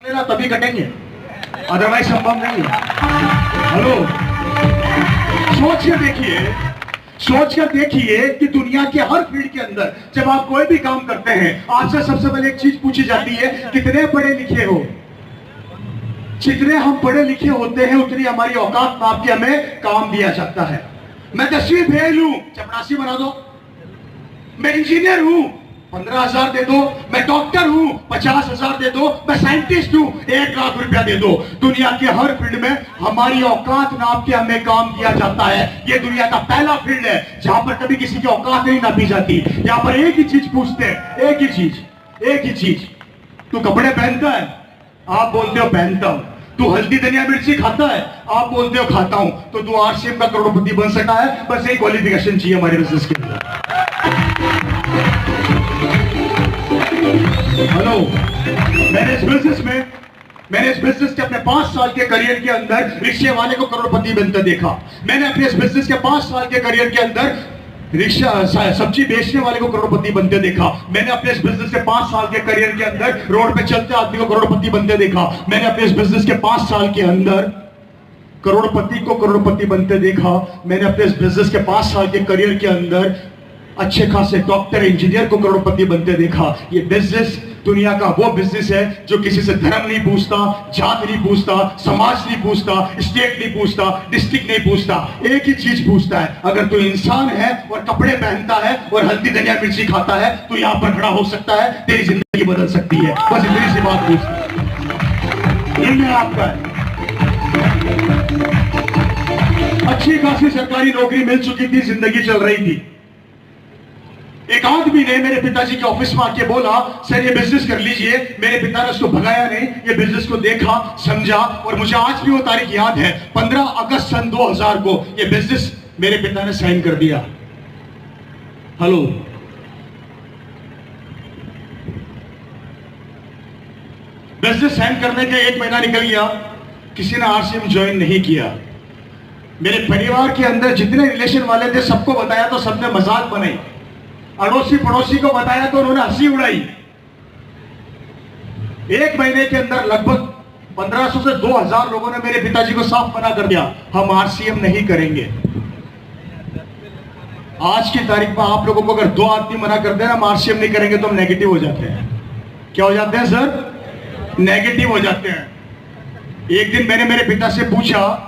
लेना तभी कटेंगे, अदरवाइज संभव नहीं है। हेलो, सोच कर देखिए कि दुनिया के हर फील्ड के अंदर जब आप कोई भी काम करते हैं, आपसे सबसे पहले एक चीज पूछी जाती है, कितने पढ़े लिखे हो। जितने हम पढ़े लिखे होते हैं उतनी हमारी औकात नाप के हमें काम दिया जाता है। मैं 10वीं फेल हूं, चपरासी बना दो। मैं इंजीनियर हूं, 15,000 दे दो। मैं डॉक्टर हूं, 50,000 दे दो। मैं साइंटिस्ट हूं, 1 लाख रुपया दे दो। दुनिया के हर फील्ड में हमारी औकात नाप के हमें काम दिया जाता है। ये दुनिया का पहला फील्ड है जहां पर कभी किसी की औकात नहीं नापी जाती। यहां पर एक ही चीज पूछते हैं, एक ही चीज। तू कपड़े पहनता है? आप बोलते हो पहनता हूं। तू हल्दी धनिया मिर्ची खाता है? आप बोलते हो खाता हूं। तो तू आरसीएम का करोड़पति बन सका है? बस यही क्वालिफिकेशन चाहिए हमारे बिजनेस के अंदर। हेलो, मैंने इस बिजनेस के अपने 5 साल के करियर के अंदर रिक्शे वाले को करोड़पति बनते देखा। मैंने अपने इस बिजनेस के 5 साल के करियर के अंदर सब्जी बेचने वाले को करोड़पति बनते देखा। मैंने अपने इस बिजनेस के 5 साल के करियर के अंदर रोड पे चलते आदमी को करोड़पति बनते देखा। मैंने अपने इस बिजनेस के 5 साल के अंदर करोड़पति को करोड़पति बनते देखा। मैंने अपने इस बिजनेस के 5 साल के करियर के अंदर अच्छे खासे डॉक्टर इंजीनियर को करोड़पति बनते देखा। ये बिजनेस दुनिया का वो बिजनेस है जो किसी से धर्म नहीं पूछता, जात नहीं पूछता, समाज नहीं पूछता, स्टेट नहीं पूछता, डिस्ट्रिक्ट नहीं पूछता। एक ही चीज पूछता है, अगर तू इंसान है और कपड़े पहनता है और हल्दी धनिया मिर्ची खाता है तो यहां पर खड़ा हो सकता है, तेरी जिंदगी बदल सकती है। बस इतनी सी बात पूछता है। ये आपका है। अच्छी खासी सरकारी नौकरी मिल चुकी थी, जिंदगी चल रही थी। एक आदमी ने मेरे पिताजी के ऑफिस में आके बोला, सर ये बिजनेस कर लीजिए। मेरे पिता ने उसको भगाया नहीं, ये बिजनेस को देखा, समझा और मुझे आज भी वो तारीख याद है। 15 अगस्त सन 2000 को ये बिजनेस मेरे पिता ने साइन कर दिया। हेलो, बिजनेस साइन करने के 1 महीना निकल गया, किसी ने आरसीएम ज्वाइन नहीं किया। मेरे परिवार के अंदर जितने रिलेशन वाले थे सबको बताया तो सबने मजाक बनाई। अड़ोसी पड़ोसी को बताया तो उन्होंने हंसी उड़ाई। 1 महीने के अंदर लगभग 1500 से 2000 लोगों ने मेरे पिताजी को साफ मना कर दिया, हम आरसीएम नहीं करेंगे। आज की तारीख में आप लोगों को अगर 2 आदमी मना कर देना हम आरसीएम नहीं करेंगे तो हम नेगेटिव हो जाते हैं। क्या हो जाते हैं सर? नेगेटिव हो जाते हैं। एक दिन मैंने मेरे पिता से पूछा,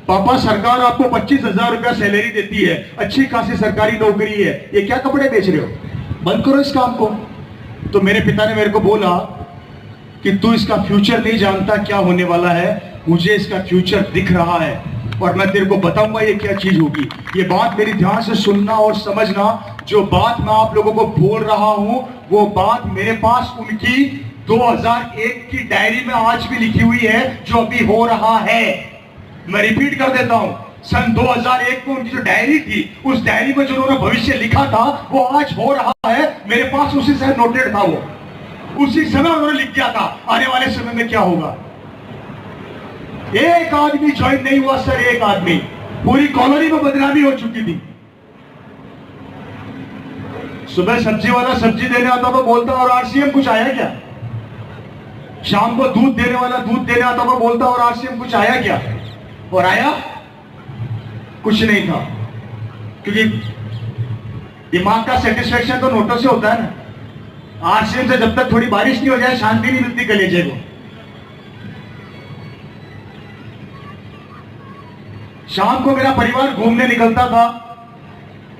पापा सरकार आपको 25,000 रुपया सैलरी देती है, अच्छी खासी सरकारी नौकरी है, ये क्या कपड़े बेच रहे हो? बंद करो इस काम को। तो मेरे पिता ने मेरे को बोला कि तू इसका फ्यूचर नहीं जानता क्या होने वाला है, मुझे इसका फ्यूचर दिख रहा है और मैं तेरे को बताऊंगा ये क्या चीज होगी। ये बात मेरी ध्यान से सुनना और समझना। जो बात मैं आप लोगों को बोल रहा हूं वो बात मेरे पास उनकी 2001 की डायरी में आज भी लिखी हुई है, जो अभी हो रहा है। मैं रिपीट कर देता हूं, सन 2001 को उनकी जो डायरी थी, उस डायरी में जो उन्होंने भविष्य लिखा था वो आज हो रहा है। मेरे पास उसी से नोटेड था, वो उसी समय उन्होंने लिख दिया था आने वाले समय में क्या होगा। एक आदमी ज्वाइन नहीं हुआ सर, एक आदमी, पूरी कॉलोनी में बदनामी हो चुकी थी। सुबह सब्जी वाला सब्जी देने आता तो बोलता और आरसीएम कुछ आया क्या? शाम को दूध देने वाला दूध देने आता तो बोलता और आरसीएम कुछ आया क्या? और आया कुछ नहीं था, क्योंकि दिमाग का सेटिस्फेक्शन तो नोटों से होता है ना। आरसीएम से जब तक थोड़ी बारिश नहीं हो जाए शांति नहीं मिलती कलेजे को। शाम को मेरा परिवार घूमने निकलता था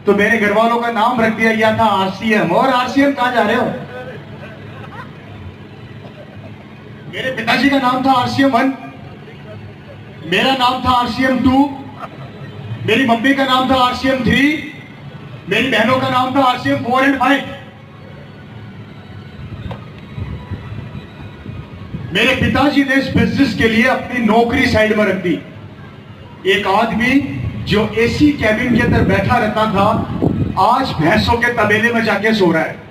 तो मेरे घर वालों का नाम रख दिया गया था आरसीएम। और आरसीएम कहां जा रहे हो? मेरे पिताजी का नाम था आरसीएम 1, मेरा नाम था आरसीएम 2, मेरी मम्मी का नाम था आरसीएम 3, मेरी बहनों का नाम था आरसीएम 4 और 5। मेरे पिताजी ने इस बिजनेस के लिए अपनी नौकरी साइड में रख दी। एक आदमी जो एसी कैबिन के अंदर बैठा रहता था आज भैंसों के तबेले में जाके सो रहा है।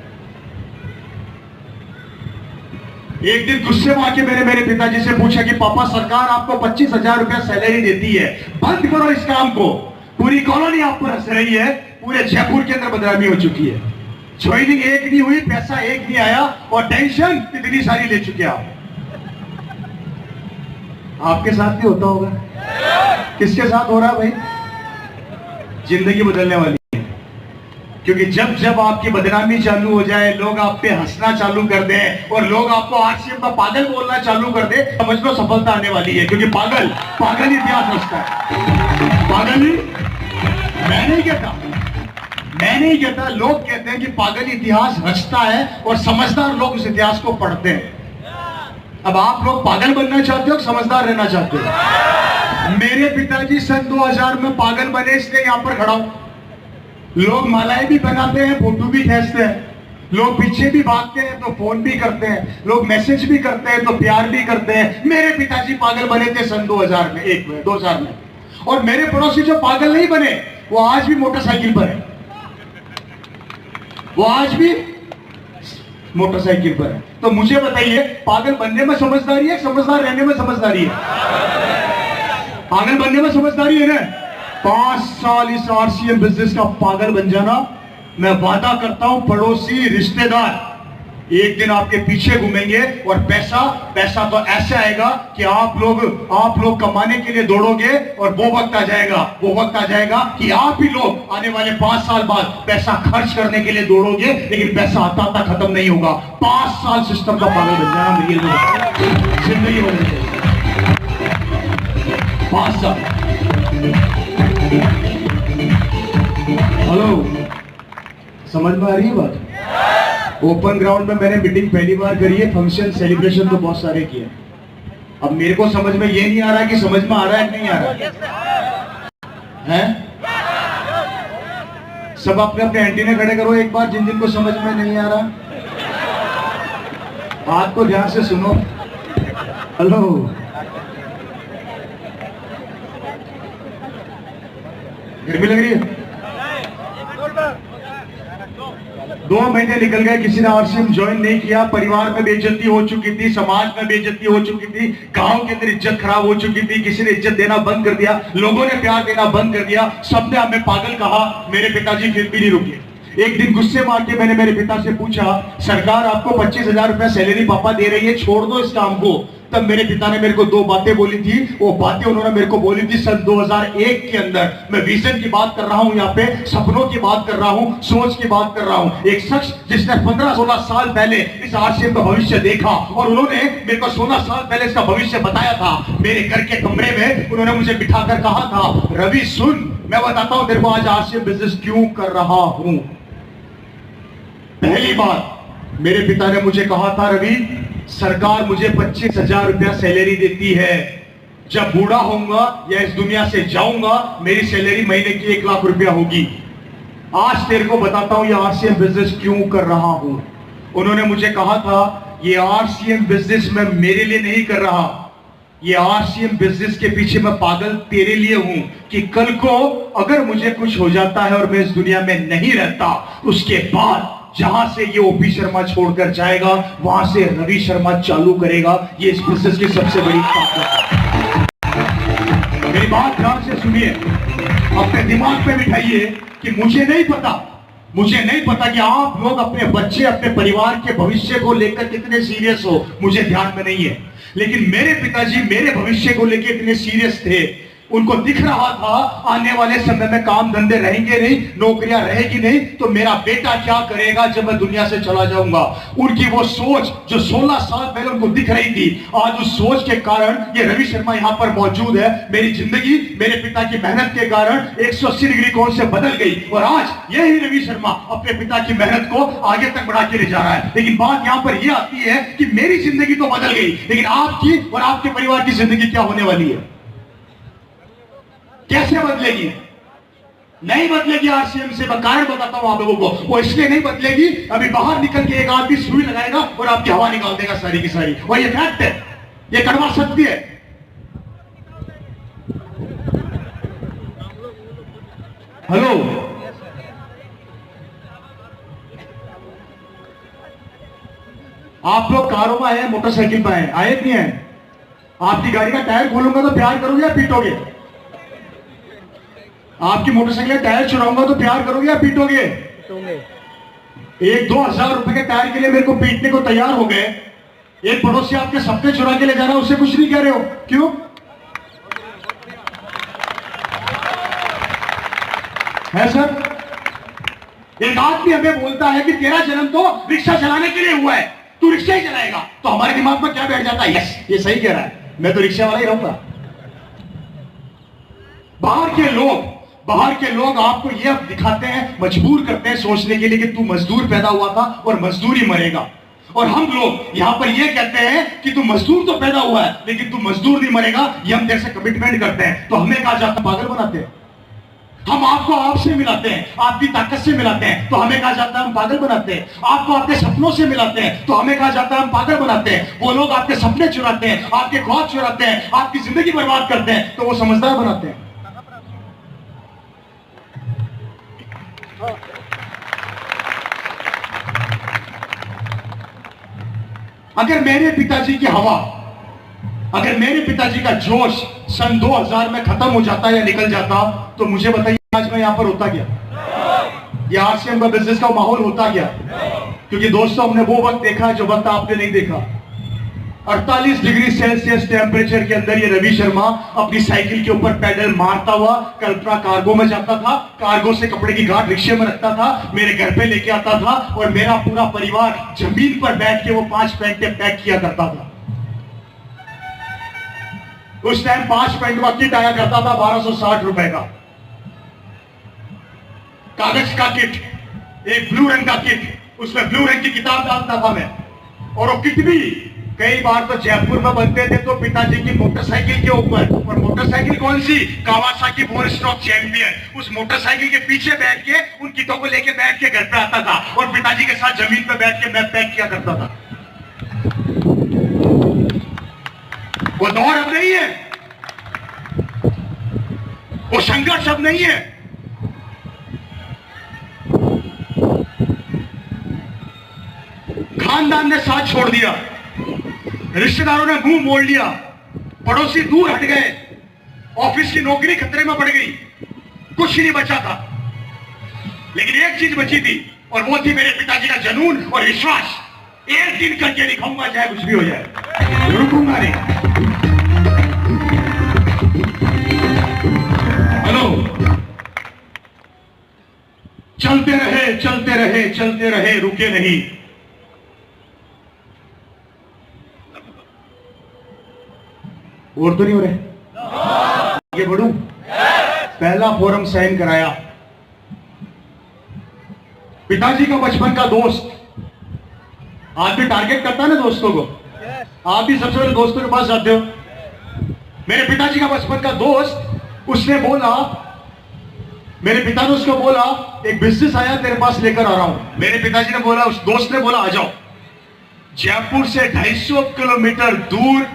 एक दिन गुस्से में आके मैंने मेरे पिताजी से पूछा कि पापा सरकार आपको 25,000 रुपया सैलरी देती है, बंद करो इस काम को। पूरी कॉलोनी आप पर हंस रही है, पूरे जयपुर के अंदर बदनामी हो चुकी है। ज्वाइनिंग एक नहीं हुई, पैसा एक नहीं आया और टेंशन इतनी सारी ले चुके आप। आपके साथ भी होता होगा। किसके साथ हो रहा है भाई? जिंदगी बदलने वाली है। क्योंकि जब जब आपकी बदनामी चालू हो जाए, लोग आप पे हंसना चालू कर दें और लोग आपको आरसीएम का पागल बोलना चालू कर दे, समझ लो सफलता आने वाली है। क्योंकि पागल पागल ही इतिहास रचता है। पागल ही मैं नहीं कहता, लोग कहते हैं कि पागल इतिहास रचता है और समझदार लोग उस इतिहास को पढ़ते हैं। अब आप लोग पागल बनना चाहते हो, समझदार रहना चाहते हो? मेरे पिताजी सन 2000 में पागल बने, इसलिए यहां पर खड़ा हूं। लोग मालाएं भी बनाते हैं, फोटो भी खींचते हैं, लोग पीछे भी भागते हैं तो फोन भी करते हैं, लोग मैसेज भी करते हैं तो प्यार भी करते हैं। मेरे पिताजी पागल बने थे सन 2000 में, 2000 में। और मेरे पड़ोसी जो पागल नहीं बने, वो आज भी मोटरसाइकिल पर है, वो आज भी मोटरसाइकिल पर है। तो मुझे बताइए, पागल बनने में समझदारी है, समझदार रहने में समझदारी है? पागल बनने में समझदारी है ना? 5 साल इस आरसीएम बिजनेस का पागल बन जाना, मैं वादा करता हूं पड़ोसी रिश्तेदार एक दिन आपके पीछे घूमेंगे। और पैसा तो ऐसा आएगा कि आप लोग कमाने के लिए दौड़ोगे और वो वक्त आ जाएगा कि आप ही लोग आने वाले 5 साल बाद पैसा खर्च करने के लिए दौड़ोगे, लेकिन पैसा आता खत्म नहीं होगा। 5 साल सिस्टम का पागल बन जाना, मेरी जिंदगी बदल जाएगी। 5 साल। हेलो, समझ में आ रही है बात? ओपन ग्राउंड में मैंने मीटिंग पहली बार करी है, फंक्शन सेलिब्रेशन तो बहुत सारे किए। अब मेरे को समझ में ये नहीं आ रहा कि समझ में आ रहा है कि नहीं आ रहा है? सब अपने अपने एंटीने खड़े करो एक बार, जिन जिन को समझ में नहीं आ रहा। बात को ध्यान से सुनो। हेलो, गर्मी लग रही है? 2 महीने निकल गए, किसी ने आरसीएम ज्वाइन नहीं किया। परिवार में बेइज्जती हो चुकी थी, समाज में बेइज्जती हो चुकी थी, गांव के अंदर इज्जत खराब हो चुकी थी, किसी ने इज्जत देना बंद कर दिया, लोगों ने प्यार देना बंद कर दिया, सबने हमें पागल कहा। मेरे पिताजी फिर भी नहीं रुके। एक दिन गुस्से में आके मैंने मेरे पिता से पूछा, सरकार आपको 25,000 रुपया सैलरी पापा दे रही है, छोड़ दो इस काम को। तब मेरे पिता ने मेरे को 2 बातें बोली थी। वो बातें उन्होंने मेरे को बोली थी सन 2001 के अंदर। मैं विजन की बात कर रहा हूं, यहाँ पे सपनों की बात कर रहा हूं, सोच की बात कर रहा हूं। एक शख्स जिसने 15-16 साल पहले इस आरसीएम का भविष्य देखा और उन्होंने मेरे को 16 साल पहले इसका भविष्य बताया था। मेरे घर के कमरे में उन्होंने मुझे बिठाकर कहा था, रवि सुन, मैं बताता हूं तेरे को आज आरसीएम बिजनेस क्यों कर रहा हूं। पहली बात, मेरे पिता ने मुझे कहा था, रवि सरकार मुझे 25,000 रुपया सैलरी देती है। जब बूढ़ा होऊंगा या इस दुनिया से जाऊंगा, मेरी सैलरी महीने की 1 लाख रुपया होगी। आज तेरे को बताता हूं ये आरसीएम बिजनेस क्यों कर रहा हूं। उन्होंने मुझे कहा था, ये आरसीएम बिजनेस मैं मेरे लिए नहीं कर रहा, ये आरसीएम बिजनेस के पीछे मैं पागल तेरे लिए हूं कि कल को अगर मुझे कुछ हो जाता है और मैं इस दुनिया में नहीं रहता, उसके बाद जहां से ये ओपी शर्मा छोड़कर जाएगा, वहां से रवि शर्मा चालू करेगा। ये इस बिजनेस की सबसे बड़ी ताकत है। मेरी बात ध्यान से सुनिए, अपने दिमाग पे बिठाइए कि मुझे नहीं पता कि आप लोग अपने बच्चे, अपने परिवार के भविष्य को लेकर कितने सीरियस हो, मुझे ध्यान में नहीं है। लेकिन मेरे पिताजी मेरे भविष्य को लेकर इतने सीरियस थे। उनको दिख रहा था आने वाले समय में काम धंधे रहेंगे नहीं, नौकरियां रहेगी नहीं, तो मेरा बेटा क्या करेगा जब मैं दुनिया से चला जाऊंगा। उनकी वो सोच जो 16 साल पहले उनको दिख रही थी, आज उस सोच के कारण ये रवि शर्मा यहां पर मौजूद है। मेरी जिंदगी मेरे पिता की मेहनत के कारण 180 डिग्री कोण से बदल गई और आज यही रवि शर्मा अपने पिता की मेहनत को आगे तक बढ़ा के ले जा रहा है। लेकिन बात यहां पर यह आती है कि मेरी जिंदगी तो बदल गई, लेकिन आपकी और आपके परिवार की जिंदगी क्या होने वाली है, कैसे बदलेगी? नहीं बदलेगी। आरसीएम से मैं कारण बताता हूं आप लोगों को, वो इसलिए नहीं बदलेगी, अभी बाहर निकल के एक आदमी सुई लगाएगा और आपकी हवा निकाल देगा सारी की सारी। और ये फैक्ट है, ये कड़वा सत्य है। हेलो, आप लोग कारों में आए, मोटरसाइकिल पर आए नहीं है? आपकी गाड़ी का टायर खोलूंगा तो प्यार करोगे या पीटोगे? आपकी मोटरसाइकिल का टायर चुराऊंगा तो प्यार करोगे या पीटोगे? 1-2 हजार रुपए के टायर के लिए मेरे को पीटने को तैयार हो गए। एक पड़ोसी आपके सपने चुरा के ले जा रहा है, उससे कुछ नहीं कह रहे हो, क्यों? है सर? एक आदमी हमें बोलता है कि तेरा जन्म तो रिक्शा चलाने के लिए हुआ है, तू रिक्शा ही चलाएगा, तो हमारे दिमाग में क्या बैठ जाता है? यस, ये सही कह रहा है, मैं तो रिक्शा वाला ही रहूंगा। बाहर के लोग आपको यह दिखाते हैं, मजबूर करते हैं सोचने के लिए कि तू मजदूर पैदा हुआ था और मजदूर ही मरेगा। और हम लोग यहां पर यह कहते हैं कि तू मजदूर तो पैदा हुआ है लेकिन तू मजदूर नहीं मरेगा, ये हम तेरे से कमिटमेंट करते हैं। तो हमें कहा जाता है पागल बनाते हैं। हम आपको आपसे मिलाते हैं, आपकी ताकत से मिलाते हैं, तो हमें कहा जाता है हम पागल बनाते हैं। आपको आपके सपनों से मिलाते हैं, तो हमें कहा जाता है हम पागल बनाते हैं। वो लोग आपके सपने चुराते हैं, आपके ख्वाब चुराते हैं, आपकी जिंदगी बर्बाद करते हैं, तो वो समझदार बनाते हैं। अगर मेरे पिताजी की हवा, अगर मेरे पिताजी का जोश सन 2000 में खत्म हो जाता या निकल जाता, तो मुझे बताइए आज मैं यहां पर होता क्या? या आरसीएम का बिजनेस का माहौल होता क्या? क्योंकि दोस्तों हमने वो वक्त देखा जो वक्त आपने नहीं देखा। 48 डिग्री सेल्सियस टेम्परेचर के अंदर ये रवि शर्मा अपनी साइकिल के ऊपर पैडल मारता हुआ कल्पना कार्गो में जाता था, कार्गो से कपड़े की गांठ रिक्शे में रखता था, मेरे घर पे लेके आता था और मेरा पूरा परिवार जमीन पर बैठ के वो 5 पैंटे पैक किया करता था। उस टाइम 5 पैंट का किट आया करता था 1260 रुपए का, कागज का किट, एक ब्लू रंग का किट, उसमें ब्लू रंग की किताब डालता था मैं। और वो किट भी कई बार तो जयपुर में बनते थे तो पिताजी की मोटरसाइकिल के ऊपर, और मोटरसाइकिल कौन सी? Kawasaki 4 stroke champion. उस मोटरसाइकिल के पीछे बैठ के उन किटों को लेके बैठ के घर पे आता था और पिताजी के साथ जमीन पे बैठ के मैं पैक किया करता था। वो दौर अब नहीं है, वो संघर्ष अब नहीं है। खानदान ने साथ छोड़ दिया, रिश्तेदारों ने मुंह मोड़ लिया, पड़ोसी दूर हट गए, ऑफिस की नौकरी खतरे में पड़ गई, कुछ नहीं बचा था। लेकिन एक चीज बची थी और वो थी मेरे पिताजी का जुनून और विश्वास। एक दिन करके दिखाऊंगा चाहे कुछ भी हो जाए, रुकूंगा नहीं। हेलो, चलते रहे चलते रहे चलते रहे, रुके नहीं। और तो नहीं हो रहे? आगे बढ़ूं? पहला फोरम साइन कराया। पिताजी का बचपन का दोस्त, आदमी टारगेट करता है ना दोस्तों को, आप भी सबसे पहले दोस्तों के पास जाते हो। मेरे पिताजी का बचपन का दोस्त, उसने बोला, मेरे पिता ने उसको बोला एक बिजनेस आया तेरे पास लेकर आ रहा हूं। मेरे पिताजी ने बोला, उस दोस्त ने बोला आ जाओ। जयपुर से 250 किलोमीटर दूर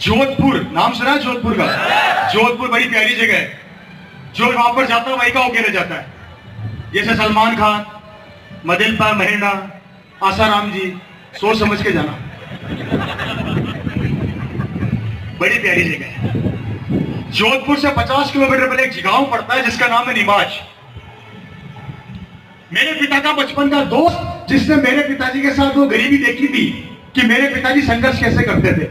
जोधपुर, नाम सुना है जोधपुर का? जोधपुर बड़ी प्यारी जगह है, जो वहां पर जाता है वही का होके रह जाता है। जैसे सलमान खान, मदिलपा महीना, आसाराम जी, सोच समझ के जाना, बड़ी प्यारी जगह है। जोधपुर से 50 किलोमीटर पहले एक गांव पड़ता है जिसका नाम है नीमाच। मेरे पिता का बचपन का दोस्त, जिसने मेरे पिताजी के साथ वो गरीबी देखी थी कि मेरे पिताजी संघर्ष कैसे करते थे,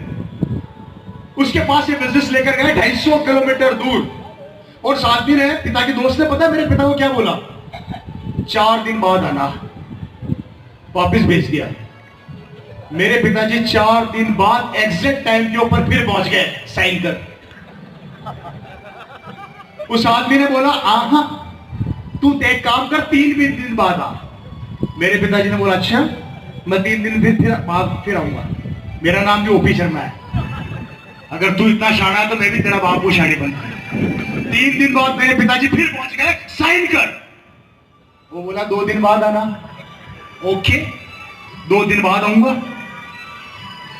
उसके पास ये बिजनेस लेकर गए 250 किलोमीटर दूर। और साथ ही रहे पिता के दोस्त ने, पता है मेरे पिता को क्या बोला? 4 दिन बाद आना, वापिस भेज दिया। मेरे पिताजी 4 दिन बाद एग्जैक्ट टाइम के ऊपर फिर पहुंच गए साइन कर। उस आदमी ने बोला आहा तू एक काम कर, 3 दिन बाद आ। मेरे पिताजी ने बोला अच्छा, मैं 3 दिन फिर आऊंगा। मेरा नाम भी ओपी शर्मा है, अगर तू इतना शाना है तो मैं भी तेरा बाप को शानी बनता। 3 दिन बाद मेरे पिताजी फिर पहुंच गए, साइन कर। वो बोला 2 दिन बाद आना। ओके, 2 दिन बाद आऊंगा।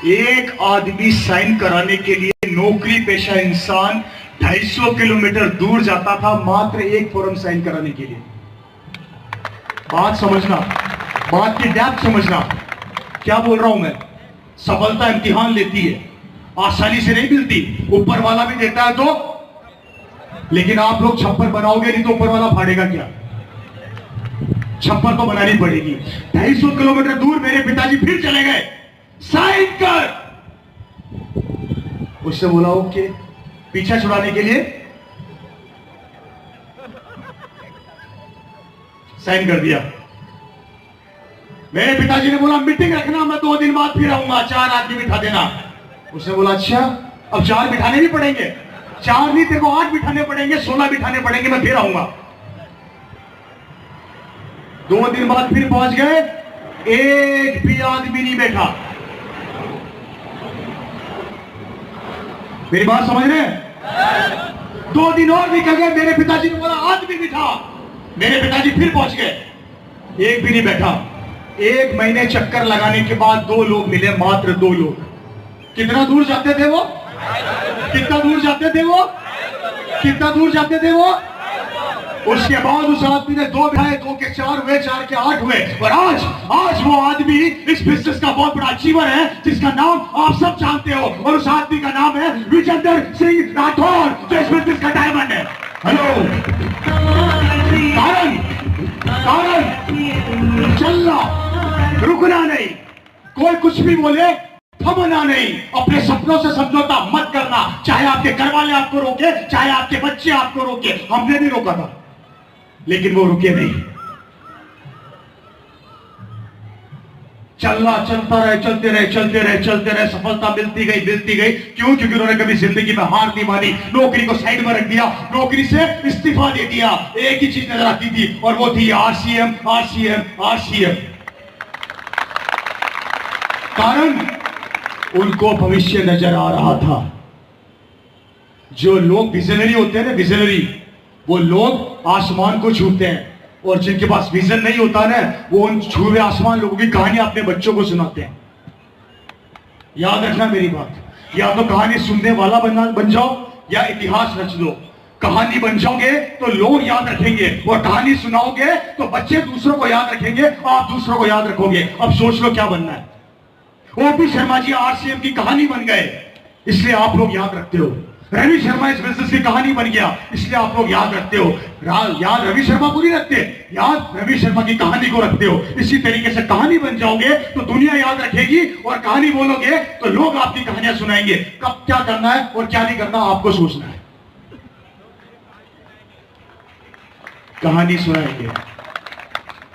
एक आदमी साइन कराने के लिए नौकरी पेशा इंसान 250 किलोमीटर दूर जाता था मात्र एक फॉर्म साइन कराने के लिए। बात समझना, बात की डेप्थ समझना। क्या बोल रहा हूं मैं? सफलता इम्तिहान लेती है, आसानी से नहीं मिलती। ऊपर वाला भी देता है तो, लेकिन आप लोग छप्पर बनाओगे नहीं तो ऊपर वाला फाड़ेगा क्या? छप्पर तो बनानी पड़ेगी। 250 किलोमीटर दूर मेरे पिताजी फिर चले गए, साइन कर। उससे बोला ओके, पीछा छुड़ाने के लिए साइन कर दिया। मेरे पिताजी ने बोला मीटिंग रखना, मैं 2 दिन बाद फिर आऊंगा, 4 आदमी बिठा देना। उसने बोला अच्छा, अब 4 बिठाने भी पड़ेंगे? 4 नहीं, तेरे को 8 बिठाने पड़ेंगे, 16 बिठाने पड़ेंगे, मैं फिर आऊंगा। 2 दिन बाद फिर पहुंच गए, एक भी आदमी नहीं बैठा। मेरी बात समझ रहे हैं? 2 दिन और निकल गए, मेरे पिताजी ने बोला आदमी बिठा। मेरे पिताजी फिर पहुंच गए, एक भी नहीं बैठा। 1 महीने चक्कर लगाने के बाद 2 लोग मिले, मात्र 2 लोग। कितना दूर जाते थे वो? कितना दूर जाते थे वो? कितना दूर जाते थे वो? उसके बाद उस आदमी ने 2 बिठाए, 2 के 4 हुए, 4 के 8 हुए। और आज वो आदमी इस बिजनेस का बहुत बड़ा अचीवर है, जिसका नाम आप सब जानते हो। और उस आदमी का नाम है विजेंद्र सिंह राठौर, जो इस बिजनेस का डायमंड है। हेलो, कारण चलना, रुकना नहीं। कोई कुछ भी बोले थमना नहीं। अपने सपनों से समझौता मत करना, चाहे आपके घर वाले आपको रोके, चाहे आपके बच्चे आपको रोके। हमने भी रोका था, लेकिन वो रुके नहीं। चलना, चलता रहे, चलते रहे, चलते रहे, चलते रहे। सफलता मिलती गई, मिलती गई। क्यों? क्योंकि उन्होंने कभी जिंदगी में हार नहीं मानी। नौकरी को साइड में रख दिया, नौकरी से इस्तीफा दे दिया। एक ही चीज नजर आती थी, और वो थी आरसीएम, आरसीएम, आरसीएम। कारण उनको भविष्य नजर आ रहा था। जो लोग विजनरी होते हैं ना, विजनरी, वो लोग आसमान को छूते हैं। और जिनके पास विजन नहीं होता ना, वो उन छुए आसमान लोगों की कहानी अपने बच्चों को सुनाते हैं। याद रखना मेरी बात, या तो कहानी सुनने वाला बन जाओ, या इतिहास रच दो। कहानी बन जाओगे तो लोग याद रखेंगे, और कहानी सुनाओगे तो बच्चे दूसरों को याद रखेंगे, आप दूसरों को याद रखोगे। अब सोच लो क्या बनना है। ओपी शर्मा जी आरसीएम की कहानी बन गए, इसलिए आप लोग याद रखते हो। रवि शर्मा इस बिजनेस की कहानी बन गया, इसलिए आप लोग याद रखते हो। याद रवि शर्मा को नहीं रखते, याद रवि शर्मा की कहानी को रखते हो। इसी तरीके से कहानी बन जाओगे तो दुनिया याद रखेगी, और कहानी बोलोगे तो लोग आपकी कहानियां सुनाएंगे। कब क्या करना है और क्या नहीं करना, आपको सोचना है। कहानी सुनाएंगे।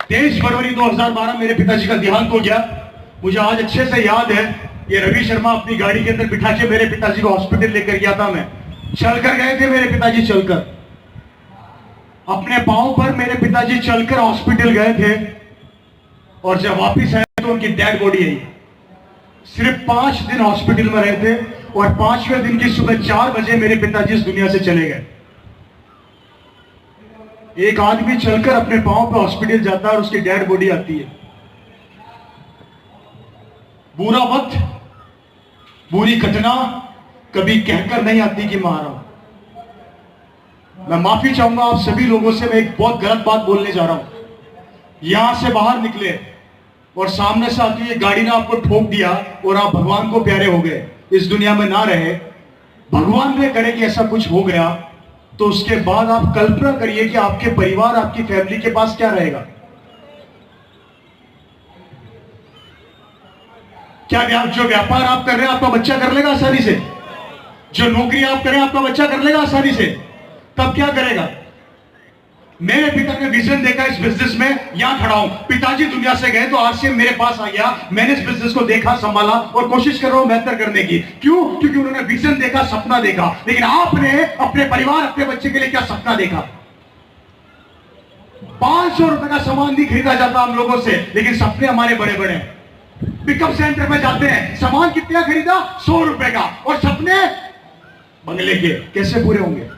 23 फरवरी 2012 मेरे पिताजी का देहांत हो गया। मुझे आज अच्छे से याद है, ये रवि शर्मा अपनी गाड़ी के अंदर बिठा के मेरे पिताजी को हॉस्पिटल लेकर गया था। मैं चलकर गए थे, मेरे पिताजी चलकर, अपने पांव पर मेरे पिताजी चलकर हॉस्पिटल गए थे। और जब वापस आए तो उनकी डेड बॉडी आई। सिर्फ 5 दिन हॉस्पिटल में रहे थे, और 5वें दिन की सुबह 4 बजे मेरे पिताजी इस दुनिया से चले गए। एक आदमी चलकर अपने पांव पर हॉस्पिटल जाता है और उसकी डेड बॉडी आती है। बुरा वक्त, बुरी घटना कभी कहकर नहीं आती कि मारा हूं। मैं माफी चाहूंगा आप सभी लोगों से, मैं एक बहुत गलत बात बोलने जा रहा हूं। यहां से बाहर निकले और सामने से आती ये गाड़ी ने आपको ठोक दिया और आप भगवान को प्यारे हो गए, इस दुनिया में ना रहे, भगवान ने करे कि ऐसा कुछ हो गया, तो उसके बाद आप कल्पना करिए कि आपके परिवार, आपकी फैमिली के पास क्या रहेगा। क्या जो व्यापार आप कर रहे हैं आपका बच्चा कर लेगा आसानी से? जो नौकरी आप करें आपका बच्चा कर लेगा आसानी से? तब क्या करेगा? मेरे पिता ने विजन देखा इस बिजनेस में, यहां खड़ा हूं। पिताजी दुनिया से गए तो आरसीएम मेरे पास आ गया। मैंने इस बिजनेस को देखा, संभाला और कोशिश कर रहा हूं बेहतर करने की। क्यों? क्योंकि उन्होंने विजन देखा, सपना देखा। लेकिन आपने अपने परिवार, अपने बच्चे के लिए क्या सपना देखा? 500 रुपए का सामान नहीं खरीदा जाता हम लोगों से, लेकिन सपने हमारे बड़े बड़े हैं। पिकअप सेंटर में जाते हैं, सामान कितना खरीदा? 100 रुपए का, और सपने बंगले के। कैसे पूरे होंगे?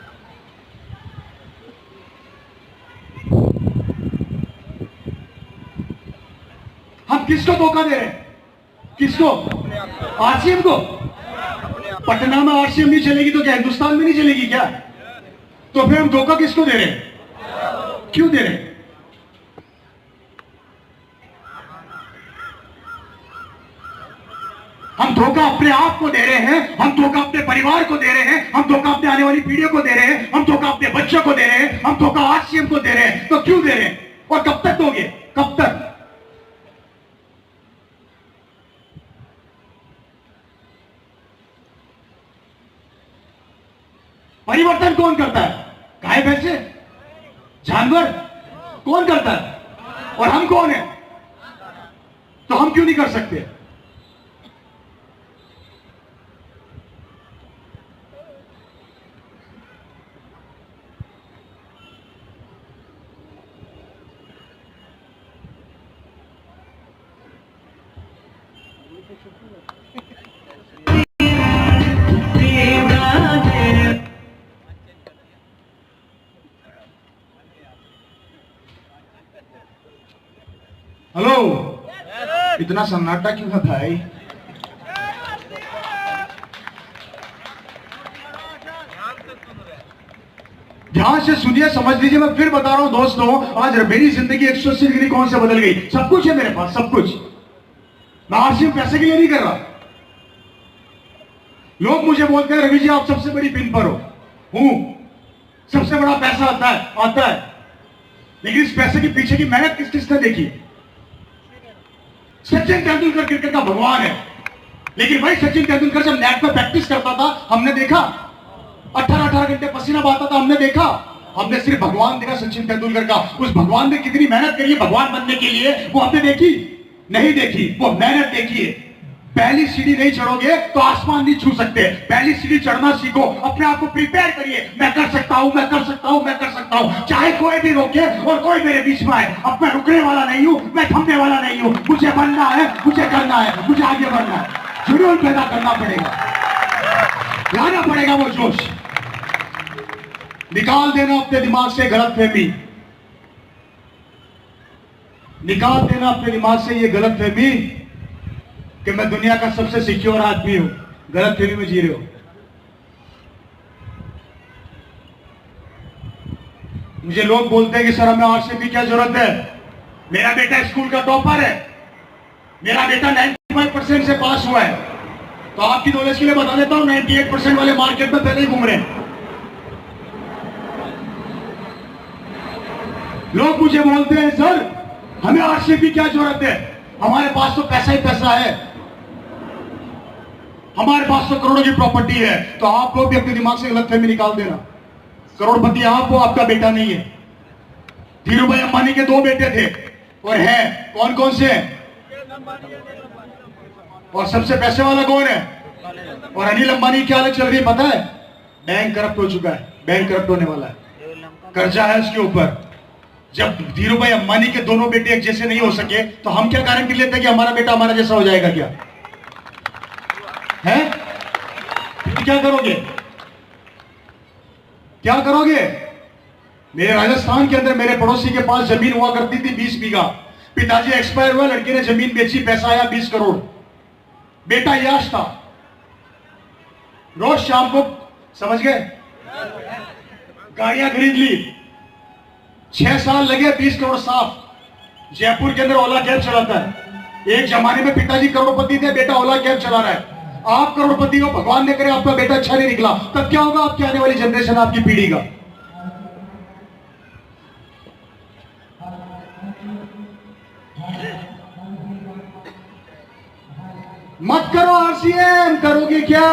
हम किसको धोखा दे रहे हैं? किसको? आरसीएम को। पटना में आरसीएम नहीं चलेगी तो क्या हिंदुस्तान में नहीं चलेगी क्या? तो फिर हम धोखा किसको दे रहे हैं? क्यों दे रहे हैं? हम धोखा अपने आप को दे रहे हैं, हम धोखा अपने परिवार को दे रहे हैं, हम धोखा अपने आने वाली पीढ़ियों को दे रहे हैं, हम धोखा अपने बच्चों को दे रहे हैं, हम धोखा आरसीएम को दे रहे हैं। तो क्यों दे रहे हैं और कब तक दोगे? कब तक? परिवर्तन कौन करता है? गाय भैंसे? जानवर? कौन करता है? और हम कौन है? तो हम क्यों नहीं कर सकते? हेलो, इतना सन्नाटा क्यों है भाई? ध्यान से सुनिए, समझ लीजिए। मैं फिर बता रहा हूं दोस्तों, आज मेरी जिंदगी 180 डिग्री कौन से बदल गई। सब कुछ है मेरे पास, सब कुछ। मैं आरसीएम पैसे के लिए नहीं कर रहा। लोग मुझे बोलते हैं रवि जी आप सबसे बड़ी पिन पर हूं, सबसे बड़ा पैसा आता है, लेकिन इस पैसे के पीछे की मेहनत किस किसने देखी? सचिन तेंदुलकर क्रिकेट का भगवान है, लेकिन भाई सचिन तेंदुलकर जब नेट पर प्रैक्टिस करता था हमने देखा, 18-18 घंटे पसीना बहाता था हमने देखा। हमने सिर्फ भगवान देखा सचिन तेंदुलकर का। उस भगवान ने कितनी मेहनत करी है भगवान बनने के लिए, वो हमने देखी नहीं देखी? वो मेहनत देखी है। पहली सीढ़ी नहीं चढ़ोगे तो आसमान नहीं छू सकते। पहली सीढ़ी चढ़ना सीखो, अपने आप को प्रिपेयर करिए। मैं कर सकता हूं, मैं कर सकता हूं, मैं कर सकता हूं, चाहे कोई भी रोके और कोई मेरे बीच में आए। अब मैं रुकने वाला नहीं हूं, मैं थमने वाला नहीं हूं। मुझे बनना है, मुझे करना है, मुझे आगे बढ़ना है। जुनून पैदा करना पड़ेगा, लाना पड़ेगा वो जोश। निकाल देना अपने दिमाग से गलतफहमी, निकाल देना अपने दिमाग से ये गलतफहमी कि मैं दुनिया का सबसे सिक्योर आदमी हूं। गलतफहमी में जी रहे हो। मुझे लोग बोलते हैं कि सर हमें आरसीएम की क्या जरूरत है? मेरा बेटा स्कूल का टॉपर है, मेरा बेटा 95% से पास हुआ है। तो आपकी नॉलेज के लिए बता देता हूं, 98% वाले मार्केट में पहले ही घूम रहे हैं। लोग मुझे बोलते हैं सर हमें आरसीएम की क्या जरूरत है? हमारे पास तो पैसा ही पैसा है, हमारे पास तो करोड़ों की प्रॉपर्टी है। तो आप लोग भी अपने दिमाग से गलतफहमी निकाल देना। करोड़पति आप हो, आपका बेटा नहीं है। धीरू भाई अंबानी के 2 बेटे थे और हैं, कौन कौन से हैं? और सबसे पैसे वाला कौन है? और अनिल अंबानी क्या हालत चल रही है पता है? बैंक करप्ट हो चुका है, बैंक करप्ट होने वाला है, कर्जा है उसके ऊपर। जब धीरू भाई अंबानी के दोनों बेटे एक जैसे नहीं हो सके तो हम क्या गारंटी लेते हैं कि हमारा बेटा हमारा जैसा हो जाएगा? क्या है? क्या करोगे, क्या करोगे? मेरे राजस्थान के अंदर मेरे पड़ोसी के पास जमीन हुआ करती थी 20 बीघा। पिताजी एक्सपायर हुआ, लड़के ने जमीन बेची, पैसा आया 20 करोड़। बेटा याश था, रोज शाम को, समझ गए, गाड़ियां खरीद ली। 6 साल लगे, 20 करोड़ साफ। जयपुर के अंदर ओला कैब चलाता है। एक जमाने में पिताजी करोड़पति थे, बेटा ओला कैब चला रहा है। आप करोड़पति हो, भगवान ने करे आपका बेटा अच्छा नहीं निकला, तब क्या होगा आपकी आने वाली जनरेशन, आपकी पीढ़ी का? मत करो आरसीएम, करोगे क्या?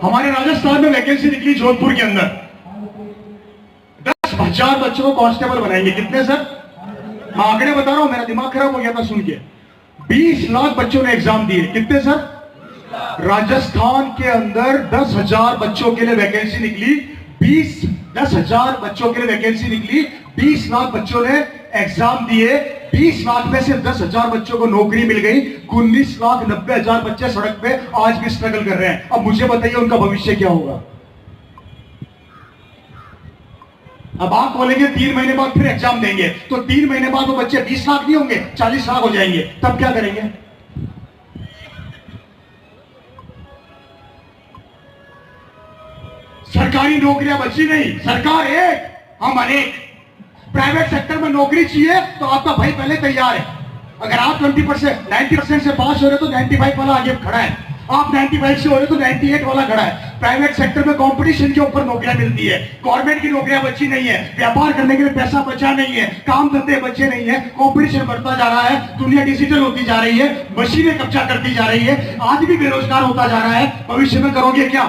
हमारे राजस्थान में वैकेंसी निकली जोधपुर के अंदर, 10,000 बच्चों को कांस्टेबल बनाएंगे। कितने सर? मैं आंकड़े बता रहा हूं, मेरा दिमाग खराब हो गया था सुन के। 20 लाख बच्चों ने एग्जाम दिए। कितने सर? राजस्थान के अंदर 10,000 बच्चों के लिए वैकेंसी निकली। 10,000 बच्चों के लिए वैकेंसी निकली, 20 लाख बच्चों ने एग्जाम दिए। 20 लाख में से 10,000 बच्चों को नौकरी मिल गई। 19,90,000 बच्चे सड़क पे आज भी स्ट्रगल कर रहे हैं। अब मुझे बताइए उनका भविष्य क्या होगा? अब आप बोलेंगे 3 महीने बाद फिर एग्जाम देंगे, तो 3 महीने बाद वो बच्चे 20 लाख नहीं होंगे, 40 लाख हो जाएंगे। तब क्या करेंगे? सरकारी नौकरियां बची नहीं, सरकार एक, हम अनेक। प्राइवेट सेक्टर में नौकरी चाहिए तो आपका भाई पहले तैयार है। अगर आप 20%, 90% से पास हो रहे तो 95 वाला आगे खड़ा है। आप 95 से हो रहे तो 98 वाला खड़ा है। प्राइवेट सेक्टर में कंपटीशन के ऊपर नौकरियां मिलती है। गवर्नमेंट की नौकरियां बची नहीं है, व्यापार करने के लिए पैसा बचा नहीं है, काम धंधे बचे नहीं है, कंपटीशन बढ़ता जा रहा है, दुनिया डिजिटल होती जा रही है, मशीनें कब्जा करती जा रही है, आदमी बेरोजगार होता जा रहा है। भविष्य में करोगे क्या?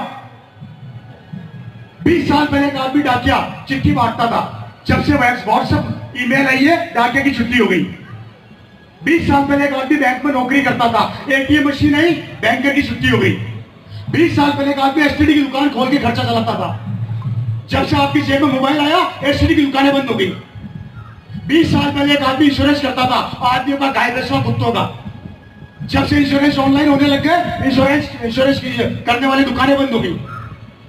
20 साल पहले एक आदमी डाकिया चिट्ठी बांटता था। जब से व्हाट्सएप ईमेल आई है, डाकिया की छुट्टी हो गई। 20 साल पहले एक आदमी बैंक में नौकरी करता था, एटीएम मशीन आई, बैंकर की छुट्टी हो गई। 20 साल पहले एक आदमी एसटीडी की दुकान खोल के खर्चा चलाता था। जब से आपकी जेब में मोबाइल आया, एसटीडी की दुकानें बंद हो गई। 20 साल पहले एक आदमी इंश्योरेंस करता था, आदमियों का, गाय भैंसों, कुत्तों का। जब से इंश्योरेंस ऑनलाइन होने लग गए, इंश्योरेंस करने वाली दुकानें बंद हो गई।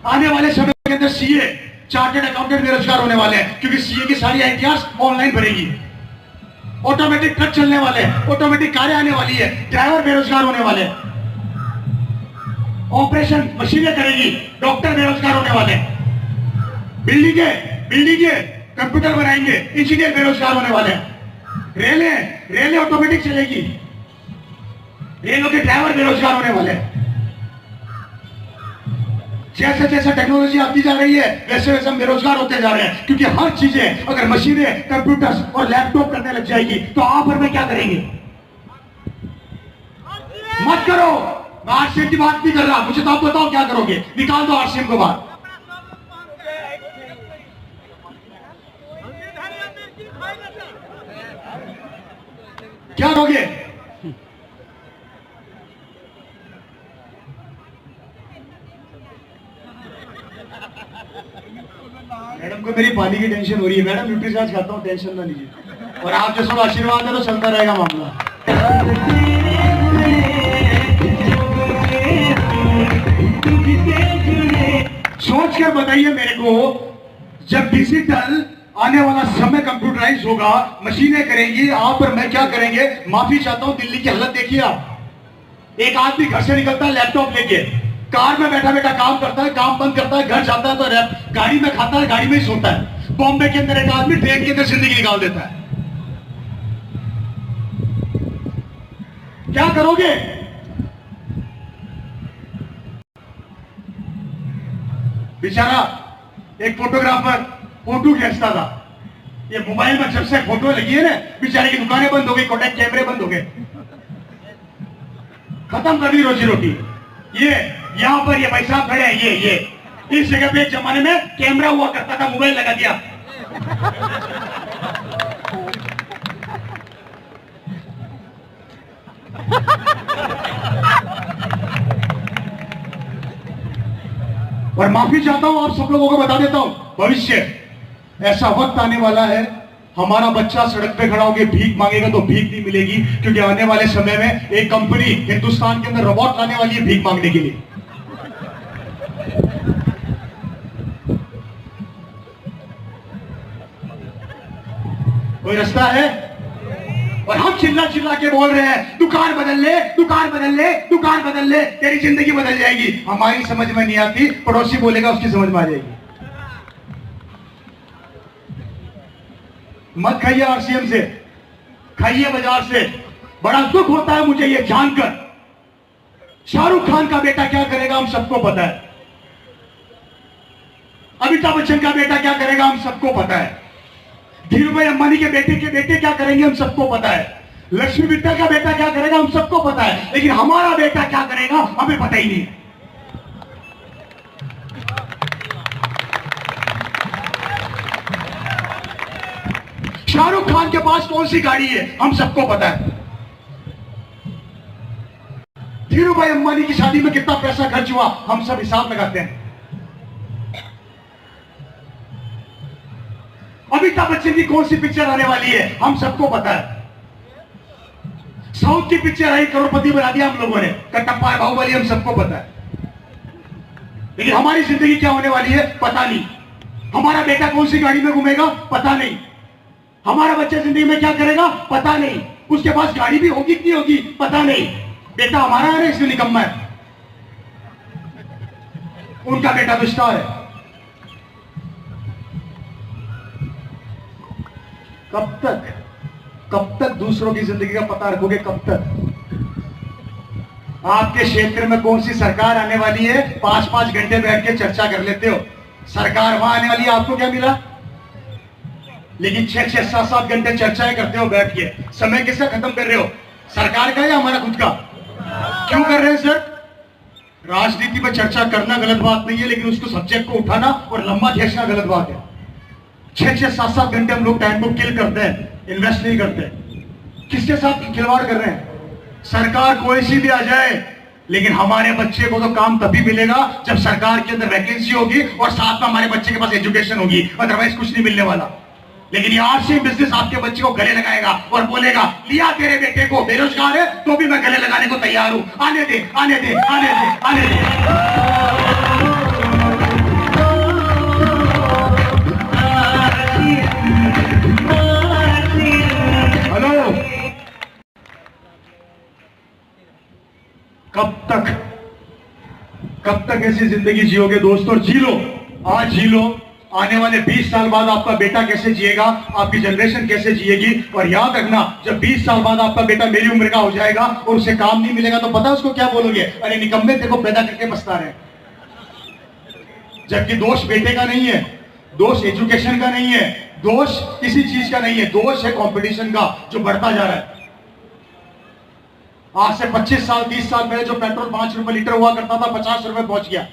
आने वाले समय के अंदर सीए, चार्टर्ड अकाउंटेंट बेरोजगार होने वाले हैं, क्योंकि सीए की सारी आईटीआर ऑनलाइन भरेगी। ऑटोमेटिक ट्रक चलने वाले हैं, ऑटोमेटिक कारें आने वाली है, ड्राइवर बेरोजगार होने वाले हैं। ऑपरेशन मशीनें करेगी, डॉक्टर बेरोजगार होने वाले हैं। बिल्डिंगे कंप्यूटर बनाएंगे, इंजीनियर बेरोजगार होने वाले हैं। रेलें ऑटोमेटिक चलेगी, रेलों के ड्राइवर बेरोजगार होने वाले हैं। जैसे जैसे टेक्नोलॉजी आती जा रही है, वैसे वैसे हम बेरोजगार होते जा रहे हैं, क्योंकि हर चीजें अगर मशीनें, कंप्यूटर्स और लैपटॉप करने लग जाएगी तो आप और मैं क्या करेंगे? मत करो, मैं आरसीएम की बात नहीं कर रहा, मुझे तो आप बताओ क्या करोगे? निकाल दो आरसीएम को बाहर। क्या करोगे? मैडम को मेरी पानी की टेंशन हो रही है। मैडम न्यूट्रीचार्ज खाता हूँ, टेंशन ना लीजिए। और आप जैसा आशीर्वाद है तो चलता रहेगा मामला। सोच कर बताइए मेरे को, जब डिजिटल आने वाला समय कंप्यूटराइज होगा, मशीनें करेंगी, आप और मैं क्या करेंगे? माफी चाहता हूं, दिल्ली की हालत देखिए आप। एक आदमी घर से निकलता है लैपटॉप लेके, कार में बैठा बैठा काम करता है, काम बंद करता है, घर जाता है तो गाड़ी में खाता है, गाड़ी में ही सोता है। बॉम्बे के अंदर एक आदमी ट्रेन के अंदर जिंदगी निकाल देता है। क्या करोगे? बेचारा एक फोटोग्राफर फोटो खींचता था, ये मोबाइल में जब से फोटो लगी है ना, बेचारे की दुकानें बंद हो गई, कोडेक कैमरे बंद हो गए, खत्म कर दी रोजी रोटी। ये यहां पर ये भाई साहब खड़े हैं, ये इस जगह पे एक जमाने में कैमरा हुआ करता था, मोबाइल लगा दिया। और माफी चाहता हूं, आप सब लोगों को बता देता हूं, भविष्य ऐसा वक्त आने वाला है, हमारा बच्चा सड़क पे खड़ा होकर भीख मांगेगा तो भीख नहीं मिलेगी, क्योंकि आने वाले समय में एक कंपनी हिंदुस्तान के अंदर रोबोट लाने वाली है भीख मांगने के लिए। कोई रास्ता है? और हम चिल्ला चिल्ला के बोल रहे हैं दुकान बदल ले, दुकान बदल ले, दुकान बदल ले, तेरी जिंदगी बदल जाएगी। हमारी समझ में नहीं आती, पड़ोसी बोलेगा उसकी समझ में आ जाएगी। मत खाइए आरसीएम से, खाइए बाजार से। बड़ा दुख होता है मुझे ये जानकर, शाहरुख खान का बेटा क्या करेगा हम सबको पता है, अमिताभ बच्चन का बेटा क्या करेगा हम सबको पता है, धीरूभाई अंबानी के बेटे क्या करेंगे हम सबको पता है, लक्ष्मी मित्तल का बेटा क्या करेगा हम सबको पता है, लेकिन हमारा बेटा क्या करेगा हमें पता ही नहीं। शाहरुख खान के पास कौन सी गाड़ी है हम सबको पता है, धीरूभाई अंबानी की शादी में कितना पैसा खर्च हुआ हम सब हिसाब लगाते हैं, अमिताभ बच्चन की कौन सी पिक्चर आने वाली है हम सबको पता है, साउथ की पिक्चर आई करोड़पति बना दिया हम लोगों ने, कटप्पा बाहुबली हम सबको पता है, लेकिन हमारी जिंदगी क्या होने वाली है पता नहीं, हमारा बेटा कौन सी गाड़ी में घूमेगा पता नहीं, हमारा बच्चा जिंदगी में क्या करेगा पता नहीं, उसके पास गाड़ी भी होगी कि नहीं होगी पता नहीं, बेटा हमारा है ना इसलिए निकम्मा है, उनका बेटा तो स्टार है। कब तक दूसरों की जिंदगी का पता रखोगे? कब तक? आपके क्षेत्र में कौन सी सरकार आने वाली है 5-5 घंटे बैठ के चर्चा कर लेते हो, सरकार वहां आने वाली है आपको क्या मिला, लेकिन 6-6, 7-7 घंटे चर्चाएं करते हो बैठ के, समय किसका खत्म कर रहे हो, सरकार का या हमारा खुद का? क्यों कर रहे हैं सर? राजनीति पर चर्चा करना गलत बात नहीं है, लेकिन उसको सब्जेक्ट को उठाना और लंबा खींचना गलत बात है। 6-6, 7-7 घंटे हम लोग टाइम को किल करते हैं, इन्वेस्ट नहीं करते। किसके साथ खिलवाड़ कर रहे हैं? सरकार कोई सी भी आ जाए, लेकिन हमारे बच्चे को तो काम तभी मिलेगा जब सरकार के अंदर वैकेंसी होगी और साथ में हमारे बच्चे के पास एजुकेशन होगी, अदरवाइज कुछ नहीं मिलने वाला। लेकिन ये आरसी बिजनेस आपके बच्चे को गले लगाएगा और बोलेगा लिया तेरे बेटे को, बेरोजगार है तो भी मैं गले लगाने को तैयार हूं, आने दे आने दे आने दे आने दे। हेलो, कब तक ऐसी जिंदगी जियोगे दोस्तों? जी लो, आज जी लो, आने वाले 20 साल बाद आपका बेटा कैसे जिएगा, आपकी जनरेशन कैसे जिएगी। और याद रखना, जब 20 साल बाद आपका बेटा मेरी उम्र का हो जाएगा और उसे काम नहीं मिलेगा तो पता है उसको क्या बोलोगे? अरे निकम्मे, तेरे को पैदा करके पछता रहे। जबकि दोष बेटे का नहीं है, दोष एजुकेशन का नहीं है, दोष किसी चीज का नहीं है, दोष है कंपटीशन का जो बढ़ता जा रहा है। आज से 25 साल 30 साल पहले जो पेट्रोल 5 रुपए लीटर हुआ करता था 50 रुपए पहुंच गया।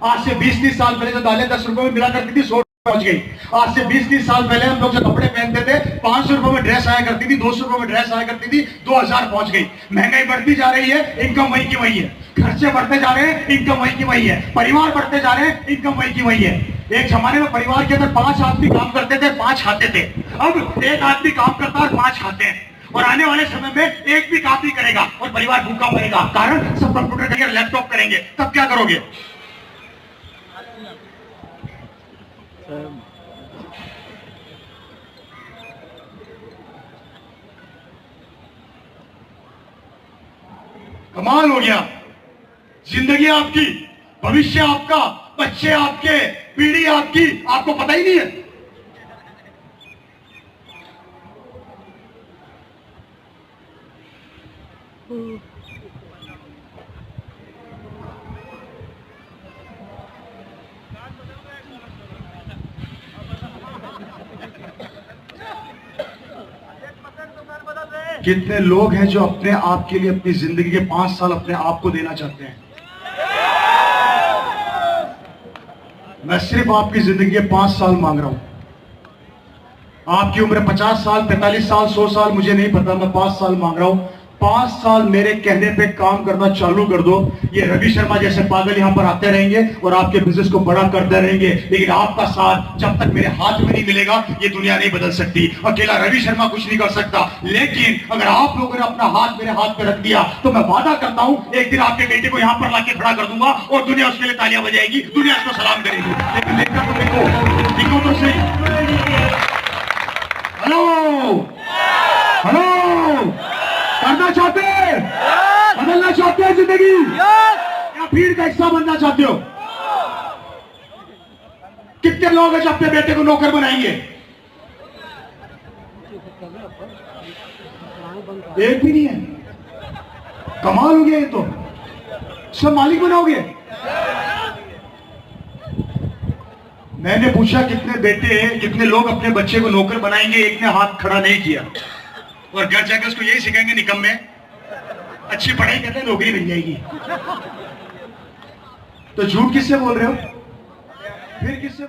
आज से 20-30 साल पहले जो दालें 10 रुपए में मिला करती थी 100 रुपए पहुंच गई। आज से 20-30 साल पहले हम लोग जो कपड़े पहनते थे 500 रुपए में ड्रेस आया करती थी, 200 रुपए में ड्रेस आया करती थी, 2000 पहुंच गई। महंगाई बढ़ती जा रही है, इनकम वही की वही है। खर्चे बढ़ते जा रहे हैं, इनकम वही की वही है। परिवार बढ़ते जा रहे हैं, इनकम वही की वही है। एक जमाने में परिवार के अंदर 5 आदमी काम करते थे, 5 खाते थे। अब 1 आदमी काम करता है और 5 खाते हैं। और आने वाले समय में एक भी काम नहीं करेगा और परिवार भूखा मरेगा। कारण सब कंप्यूटर करेंगे, लैपटॉप करेंगे। तब क्या करोगे? कमाल हो गया। जिंदगी आपकी, भविष्य आपका, बच्चे आपके, पीढ़ी आपकी, आपको पता ही नहीं है। कितने लोग हैं जो अपने आप के लिए अपनी जिंदगी के 5 साल अपने आप को देना चाहते हैं। मैं सिर्फ आपकी जिंदगी के 5 साल मांग रहा हूं। आपकी उम्र 50 साल 45 साल 100 साल मुझे नहीं पता, मैं 5 साल मांग रहा हूं। 5 साल मेरे कहने पे काम करना चालू कर दो। ये रवि शर्मा जैसे पागल यहां पर आते रहेंगे और आपके बिजनेस को बड़ा करते रहेंगे, लेकिन आपका साथ जब तक मेरे हाथ में नहीं मिलेगा ये दुनिया नहीं बदल सकती। अकेला रवि शर्मा कुछ नहीं कर सकता, लेकिन अगर आप लोगों ने अपना हाथ मेरे हाथ पे रख दिया तो मैं वादा करता हूं एक दिन आपके बेटे को यहां पर लाके खड़ा कर दूंगा और दुनिया उसके लिए तालियां बजाएगी, दुनिया उसको सलाम करेगी। लेकिन देखा तो देखो तो सही। हेलो हेलो, करना चाहते हैं, बदलना चाहते हैं जिंदगी, या भीड़ का हिस्सा बनना चाहते हो? कितने लोग हैं जो अपने बेटे को नौकर बनाएंगे? एक भी नहीं है। कमाल हो गया ये तो। सब मालिक बनाओगे? मैंने पूछा कितने बेटे, कितने लोग अपने बच्चे को नौकर बनाएंगे, एक ने हाथ खड़ा नहीं किया। और घर जाकर उसको यही सिखाएंगे निकम्मे, अच्छी पढ़ाई करते हैं नौकरी मिल जाएगी। तो झूठ किससे बोल रहे हो? फिर किससे